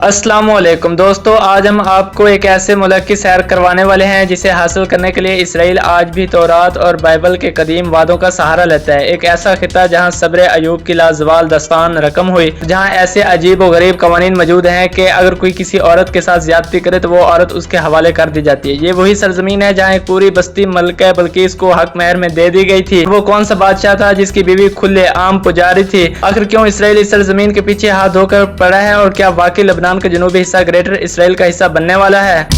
अस्सलाम वालेकुम दोस्तों, आज हम आपको एक ऐसे मुल्क की सैर करवाने वाले हैं जिसे हासिल करने के लिए इसराइल आज भी तौरात और बाइबल के कदीम वादों का सहारा लेता है। एक ऐसा खिता जहां सब्र अयूब की लाजवाल दस्तान रकम हुई, जहां ऐसे अजीब और गरीब कवानीन मौजूद हैं कि अगर कोई किसी औरत के साथ ज्यादती करे तो वो औरत उसके हवाले कर दी जाती है। ये वही सरजमीन है जहाँ एक पूरी बस्ती मलका बल्कीस को हक महर में दे दी गई थी। वो कौन सा बादशाह था जिसकी बीवी खुले आम पुजारी थी? आखिर क्यों इसराइल इस सरजमीन के पीछे हाथ धोकर पड़ा है और क्या वाकई लबनान का जनूबी हिस्सा ग्रेटर इसराइल का हिस्सा बनने वाला है?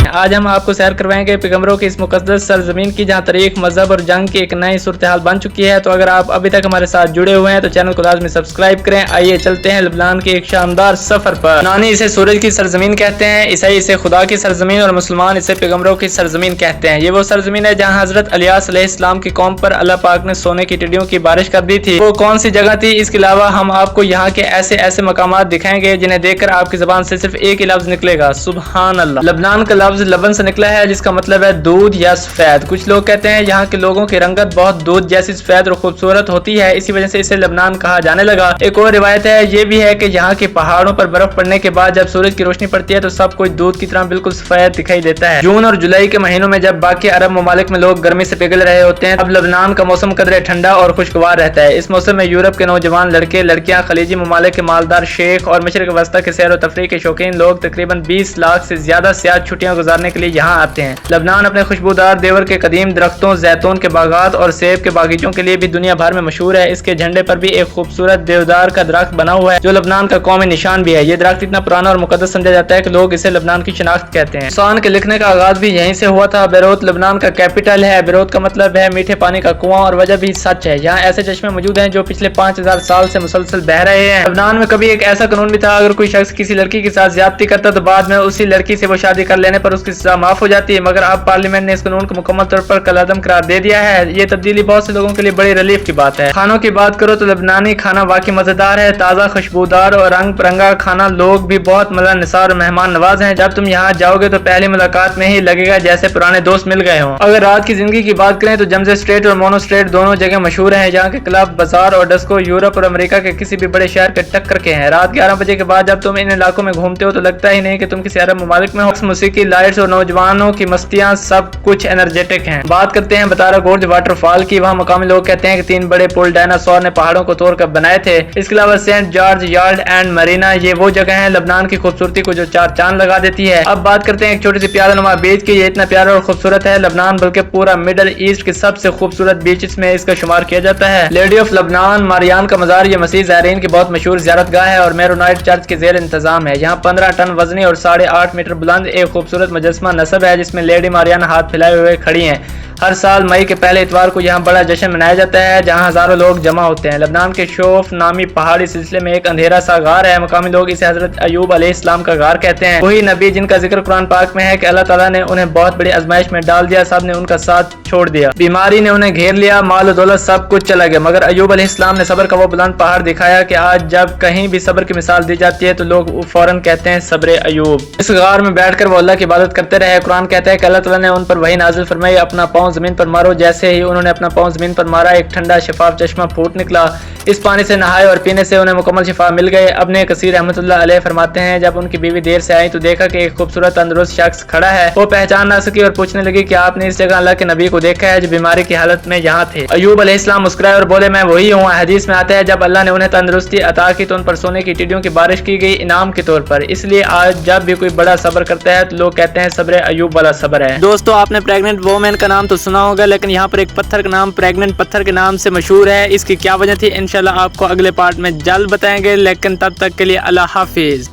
आज हम आपको सैर करवाएंगे पैगंबरों की इस मुकद्दस सरजमीन की, जहां तारीख, मजहब और जंग की एक नई सूरत हाल बन चुकी है। तो अगर आप अभी तक हमारे साथ जुड़े हुए हैं तो चैनल को लाजमी सब्सक्राइब करें। आइए चलते हैं लबनान के एक शानदार सफर पर। नानी इसे सूरज की सरजमीन कहते हैं, ईसाई इसे खुदा की सरजमीन और मुसलमान इसे पैगंबरों की सरजमीन कहते हैं। ये वो सरजमीन है जहाँ हजरत इलियास अलैहिस्सलाम की कौम पर अल्लाह पाक ने सोने की टिड्डियों की बारिश कर दी थी। वो कौन सी जगह थी? इसके अलावा हम आपको यहाँ के ऐसे ऐसे मकामात दिखाएंगे जिन्हें देखकर आपकी जबान से सिर्फ एक ही लफ्ज निकलेगा, सुभान अल्लाह। लबनान का लफ्ज लबन से निकला है जिसका मतलब है दूध या सफेद। कुछ लोग कहते हैं यहाँ के लोगों की रंगत बहुत दूध जैसी सफेद और खूबसूरत होती है, इसी वजह से इसे लबनान कहा जाने लगा। एक और रिवायत है, ये भी है कि यहाँ के पहाड़ों पर बर्फ पड़ने के बाद जब सूरज की रोशनी पड़ती है तो सब कुछ दूध की तरह बिल्कुल सफेद दिखाई देता है। जून और जुलाई के महीनों में जब बाकी अरब ममालिक में लोग गर्मी से पिघल रहे होते हैं, अब लबनान का मौसम कदरे ठंडा और खुशगवार रहता है। इस मौसम में यूरोप के नौजवान लड़के लड़कियां, खलीजी ममालिक के मालदार शेख और मशरिक वस्ता के सैर और तफरीह के शौकीन लोग तकरीबन 20 लाख से ज्यादा सियाह छुट्टियां गुजारने के लिए यहाँ आते हैं। लबनान अपने खुशबूदार देवर के कदीम दरख्तों, जैतून के बागात और सेब के बागीचों के लिए भी दुनिया भर में मशहूर है। इसके झंडे पर भी एक खूबसूरत देवदार का दरख्त बना हुआ है जो लबनान का कौमी निशान भी है। ये दरख्त इतना पुराना और मुकद्दस समझा जाता है कि लोग इसे लबनान की शिनाख्त कहते हैं। इंसान के लिखने का आगाज भी यहीं से हुआ था। बेरूत लबनान का कैपिटल है। बेरूत का मतलब है मीठे पानी का कुआं, और वजह भी सच है। यहाँ ऐसे चश्मे मौजूद हैं जो पिछले 5000 साल से मुसलसल बह रहे हैं। लबनान में कभी एक ऐसा कानून भी था, अगर कोई शख्स किसी लड़की के साथ ज्यादती करता तो बाद में उसी लड़की से वो शादी कर लेने पर उसकी सजा माफ हो जाती है, मगर अब पार्लियामेंट ने इस कानून को मुकम्मल तौर पर कलअदम करार दे दिया है। ये तब्दीली बहुत से लोगों के लिए बड़ी रिलीफ की बात है। खानों की बात करो तो लबनानी खाना वाकई मजेदार है, ताज़ा, खुशबूदार और रंग बिरंगा खाना। लोग भी बहुत मज़ा-निसार और मेहमान नवाज हैं। जब तुम यहाँ जाओगे तो पहली मुलाकात में ही लगेगा जैसे पुराने दोस्त मिल गए हों। अगर रात की जिंदगी की बात करें तो जमजे स्ट्रीट और मोनो स्ट्रीट दोनों जगह मशहूर हैं। यहाँ के क्लब, बाजार और डिस्को यूरोप और अमेरिका के किसी भी बड़े शहर के टक्कर के हैं। रात 11 बजे के बाद जब तुम इन इलाकों में घूमते हो तो लगता ही नहीं कि तुम किसी अरब ममालिक में हो। मौसीकी, लाइट्स और नौजवानों की मस्तियाँ सब कुछ एनर्जेटिक हैं। बात करते हैं बतारा गोर्ज वाटरफॉल की। वहाँ मकामी लोग कहते हैं कि 3 बड़े पुल डायनासोर ने पहाड़ों को तोड़कर बनाए थे। इसके अलावा Saint George yard and Marina, ये वो जगह है लबनान की खूबसूरती को जो 4 चांद लगा देती है। अब बात करते हैं एक छोटी सी प्यारा बीच की। ये इतना प्यारा और खूबसूरत है लबनान बल्कि पूरा मिडल ईस्ट के सबसे खूबसूरत बीचेस में इसका शुमार किया जाता है। लेडी ऑफ लबनान मारियान का मजार, ये मसीह ज़ायरीन की बहुत मशहूर ज़ियारतगाह है और मेरोनाइट चर्च के ज़ेर इंतजाम है। यहाँ 15 टन वजनी और 8.5 मीटर बुलंद एक खूबसूरत मुजस्मा नस्ब है जिसमें लेडी मारियान हाथ फैलाए हुए खड़ी हैं। हर साल मई के पहले इतवार को यहाँ बड़ा जश्न मनाया जाता है जहाँ हजारों लोग जमा होते हैं। लबनान के शोफ नामी पहाड़ी सिलसिले में एक अंधेरा सा गार है। मकामी लोग इसे हजरत अयूब अलैहिस्सलाम का गार कहते हैं। वही नबी जिनका जिक्र कुरान पाक में है कि अल्लाह ताला ने उन्हें बहुत बड़ी आजमाइश में डाल दिया, सब ने उनका साथ छोड़ दिया, बीमारी ने उन्हें घेर लिया, माल दौलत सब कुछ चला गया, मगर अयूब अलैहिस्सलाम ने सब्र का वो बुलंद पहाड़ दिखाया कि आज जब कहीं भी सब्र की मिसाल दी जाती है तो लोग फौरन कहते हैं सब्र अयूब। इस गार में बैठकर वो अल्लाह की इबादत करते रहे। कुरान कहता है कि अल्लाह ताला ने उन पर वही नाजिल फरमाई, अपना पाँव जमीन पर मारो। जैसे ही उन्होंने अपना पाँव जमीन पर मारा एक ठंडा शफाफ चश्मा फूट निकला। इस पानी से नहाए और पीने से उन्हें मुकम्मल शिफा मिल गए। अपने कसीर रहमतुल्लाह अलैह फरमाते हैं, जब उनकी बीवी देर से आई तो देखा कि एक खूबसूरत तंदुरुस्त शख्स खड़ा है। वो पहचान ना सकी और पूछने लगी कि आपने इस जगह अल्लाह के नबी को देखा है जो बीमारी की हालत में यहाँ थे? अयूब अलैहिस्सलाम मुस्कुराए और बोले, मैं वही हूँ। हदीस में आता है जब अल्लाह ने उन्हें तंदुरुस्ती अता की तो उन पर सोने की टिड्डियों की बारिश की गई इनाम के तौर पर। इसलिए आज जब भी कोई बड़ा सब्र करता है तो लोग कहते हैं सब्र अयूब वाला सब्र है। दोस्तों, आपने प्रेग्नेंट वोमेन का नाम तो सुना होगा, लेकिन यहाँ पर एक पत्थर का नाम प्रेग्नेंट पत्थर के नाम से मशहूर है। इसकी क्या वजह थी इंशाल्लाह आपको अगले पार्ट में जल्द बताएंगे, लेकिन तब तक के लिए अल्लाह हाफिज।